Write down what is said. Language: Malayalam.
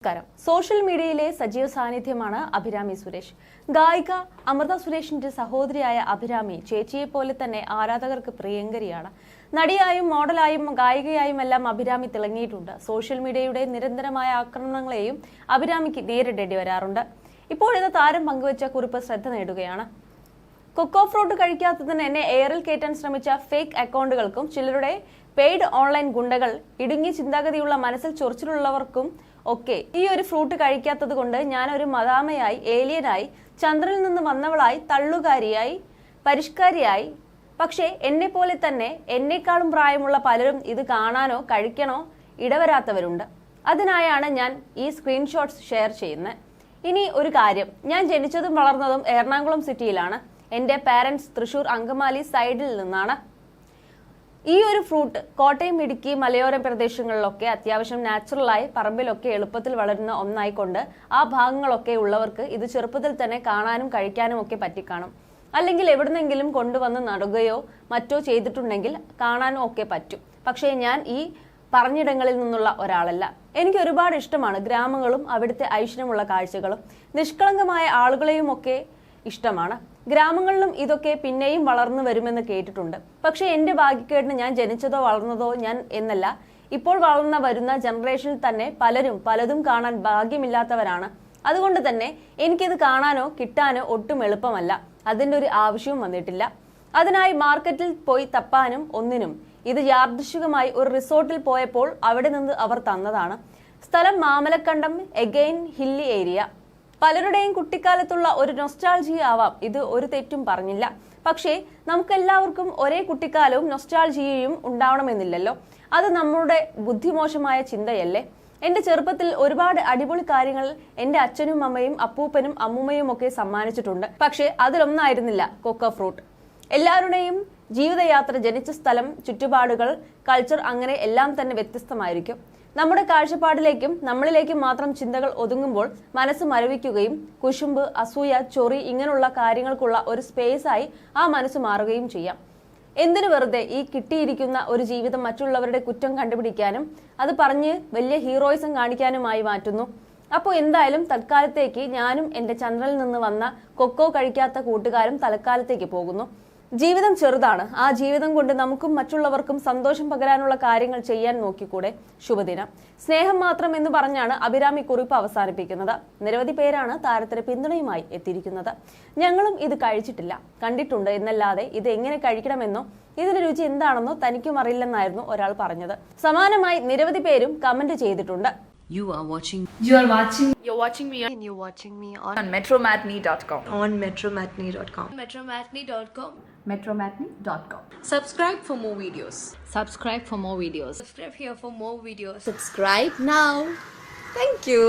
നമസ്കാരം. സോഷ്യൽ മീഡിയയിലെ സജീവ സാന്നിധ്യമാണ് അഭിരാമി സുരേഷ്. ഗായിക അമൃത സുരേഷിന്റെ സഹോദരിയായ അഭിരാമി ചേച്ചിയെ പോലെ തന്നെ ആരാധകർക്ക് പ്രിയങ്കരിയാണ്. നടിയായും മോഡലായും ഗായികയായും എല്ലാം അഭിരാമി തിളങ്ങിയിട്ടുണ്ട്. സോഷ്യൽ മീഡിയയുടെ നിരന്തരമായ ആക്രമണങ്ങളെയും അഭിരാമിക്ക് നേരിടേണ്ടി വരാറുണ്ട്. ഇപ്പോഴിത് താരം പങ്കുവച്ച കുറിപ്പ് ശ്രദ്ധ നേടുകയാണ്. കൊക്കോ ഫ്രൂട്ട് കഴിക്കാത്തതിന് എന്നെ എയറിൽ കയറ്റാൻ ശ്രമിച്ച ഫേക്ക് അക്കൗണ്ടുകൾക്കും ചിലരുടെ പെയ്ഡ് ഓൺലൈൻ ഗുണ്ടകൾ ഇടുങ്ങിയ ചിന്താഗതിയുള്ള മനസ്സിൽ ചൊറിച്ചിലുള്ളവർക്കും ഒക്കെ ഈ ഒരു ഫ്രൂട്ട് കഴിക്കാത്തത് കൊണ്ട് ഞാനൊരു മദാമയായി, ഏലിയനായി, ചന്ദ്രനിൽ നിന്ന് വന്നവളായി, തള്ളുകാരിയായി, പരിഷ്കാരിയായി. പക്ഷേ എന്നെ പോലെ തന്നെ എന്നെക്കാളും പ്രായമുള്ള പലരും ഇത് കാണാനോ കഴിക്കണോ ഇടവരാത്തവരുണ്ട്. അതിനായാണ് ഞാൻ ഈ സ്ക്രീൻഷോട്ട്സ് ഷെയർ ചെയ്യുന്നത്. ഇനി ഒരു കാര്യം, ഞാൻ ജനിച്ചതും വളർന്നതും എറണാകുളം സിറ്റിയിലാണ്. എൻ്റെ പാരൻസ് തൃശൂർ അങ്കമാലി സൈഡിൽ നിന്നാണ്. ഈ ഒരു ഫ്രൂട്ട് കോട്ടയം, ഇടുക്കി, മലയോര പ്രദേശങ്ങളിലൊക്കെ അത്യാവശ്യം നാച്ചുറലായി പറമ്പിലൊക്കെ എളുപ്പത്തിൽ വളരുന്ന ഒന്നായിക്കൊണ്ട് ആ ഭാഗങ്ങളൊക്കെ ഉള്ളവർക്ക് ഇത് ചെറുപ്പത്തിൽ തന്നെ കാണാനും കഴിക്കാനും ഒക്കെ പറ്റിക്കാണും. അല്ലെങ്കിൽ എവിടുന്നെങ്കിലും കൊണ്ടുവന്ന് നടുകയോ മറ്റോ ചെയ്തിട്ടുണ്ടെങ്കിൽ കാണാനും ഒക്കെ പറ്റും. പക്ഷേ ഞാൻ ഈ പറഞ്ഞിടങ്ങളിൽ നിന്നുള്ള ഒരാളല്ല. എനിക്ക് ഒരുപാട് ഇഷ്ടമാണ് ഗ്രാമങ്ങളും അവിടുത്തെ ഐശ്വര്യമുള്ള കാഴ്ചകളും നിഷ്കളങ്കമായ ആളുകളെയും ഒക്കെ ഇഷ്ടമാണ്. ഗ്രാമങ്ങളിലും ഇതൊക്കെ പിന്നെയും വളർന്നു വരുമെന്ന് കേട്ടിട്ടുണ്ട്. പക്ഷെ എന്റെ ഭാഗ്യക്കേടിന് ഞാൻ ജനിച്ചതോ വളർന്നതോ ഞാൻ എന്നല്ല, ഇപ്പോൾ വളർന്ന വരുന്ന ജനറേഷനിൽ തന്നെ പലരും പലതും കാണാൻ ഭാഗ്യമില്ലാത്തവരാണ്. അതുകൊണ്ട് തന്നെ എനിക്കിത് കാണാനോ കിട്ടാനോ ഒട്ടും എളുപ്പമല്ല. അതിൻ്റെ ഒരു ആവശ്യവും വന്നിട്ടില്ല. അതിനായി മാർക്കറ്റിൽ പോയി തപ്പാനും ഒന്നിനും. ഇത് യാദൃശ്ചികമായി ഒരു റിസോർട്ടിൽ പോയപ്പോൾ അവിടെ നിന്ന് അവർ തന്നതാണ്. സ്ഥലം മാമലക്കണ്ടം, എഗെയിൻ ഹില്ലി ഏരിയ. പലരുടെയും കുട്ടിക്കാലത്തുള്ള ഒരു നൊസ്റ്റാൾജിയ ആവാം ഇത്, ഒരു തെറ്റും പറഞ്ഞില്ല. പക്ഷേ നമുക്കെല്ലാവർക്കും ഒരേ കുട്ടിക്കാലവും നൊസ്റ്റാൾജിയയും ഉണ്ടാവണമെന്നില്ലല്ലോ. അത് നമ്മുടെ ബുദ്ധിമോശമായ ചിന്തയല്ലേ. എൻ്റെ ചെറുപ്പത്തിൽ ഒരുപാട് അടിപൊളി കാര്യങ്ങൾ എൻ്റെ അച്ഛനും അമ്മയും അപ്പൂപ്പനും അമ്മൂമ്മയും ഒക്കെ സമ്മാനിച്ചിട്ടുണ്ട്. പക്ഷേ അതിലൊന്നായിരുന്നില്ല കൊക്കോ ഫ്രൂട്ട്. എല്ലാവരുടെയും ജീവിതയാത്ര, ജനിച്ച സ്ഥലം, ചുറ്റുപാടുകൾ, കൾച്ചർ അങ്ങനെ എല്ലാം തന്നെ വ്യത്യസ്തമായിരിക്കും. നമ്മുടെ കാഴ്ചപ്പാടിലേക്കും നമ്മളിലേക്കും മാത്രം ചിന്തകൾ ഒതുങ്ങുമ്പോൾ മനസ്സ് മരവിക്കുകയും കുശുമ്പ്, അസൂയ, ചൊറി ഇങ്ങനെയുള്ള കാര്യങ്ങൾക്കുള്ള ഒരു സ്പേസായി ആ മനസ്സ് മാറുകയും ചെയ്യാം. എന്തിനു വെറുതെ ഈ കിട്ടിയിരിക്കുന്ന ഒരു ജീവിതം മറ്റുള്ളവരുടെ കുറ്റം കണ്ടുപിടിക്കാനും അത് പറഞ്ഞ് വലിയ ഹീറോയിസം കാണിക്കാനുമായി മാറ്റുന്നു. അപ്പോൾ എന്തായാലും തൽക്കാലത്തേക്ക് ഞാനും എൻ്റെ ചന്ദ്രനിൽ നിന്ന് വന്ന കൊക്കോ കഴിക്കാത്ത കൂട്ടുകാരും തൽക്കാലത്തേക്ക് പോകുന്നു. ജീവിതം ചെറുതാണ്. ആ ജീവിതം കൊണ്ട് നമുക്കും മറ്റുള്ളവർക്കും സന്തോഷം പകരാനുള്ള കാര്യങ്ങൾ ചെയ്യാൻ നോക്കിക്കൂടെ. ശുഭദിനം. സ്നേഹം മാത്രം എന്ന് പറഞ്ഞാണ് അഭിരാമി കുറിപ്പ് അവസാനിപ്പിക്കുന്നത്. നിരവധി പേരാണ് താരത്തിന് പിന്തുണയുമായി എത്തിയിരിക്കുന്നത്. ഞങ്ങളും ഇത് കഴിച്ചിട്ടില്ല, കണ്ടിട്ടുണ്ട് എന്നല്ലാതെ ഇത് എങ്ങനെ കഴിക്കണമെന്നോ ഇതിന്റെ രുചി എന്താണെന്നോ തനിക്കും അറിയില്ലെന്നായിരുന്നു ഒരാൾ പറഞ്ഞത്. സമാനമായി നിരവധി പേരും കമന്റ് ചെയ്തിട്ടുണ്ട്. You're watching me on metromatney.com. on metromatney.com. metromatney.com. Subscribe for more videos. Subscribe for more videos. Subscribe here for more videos. Subscribe now. Thank you.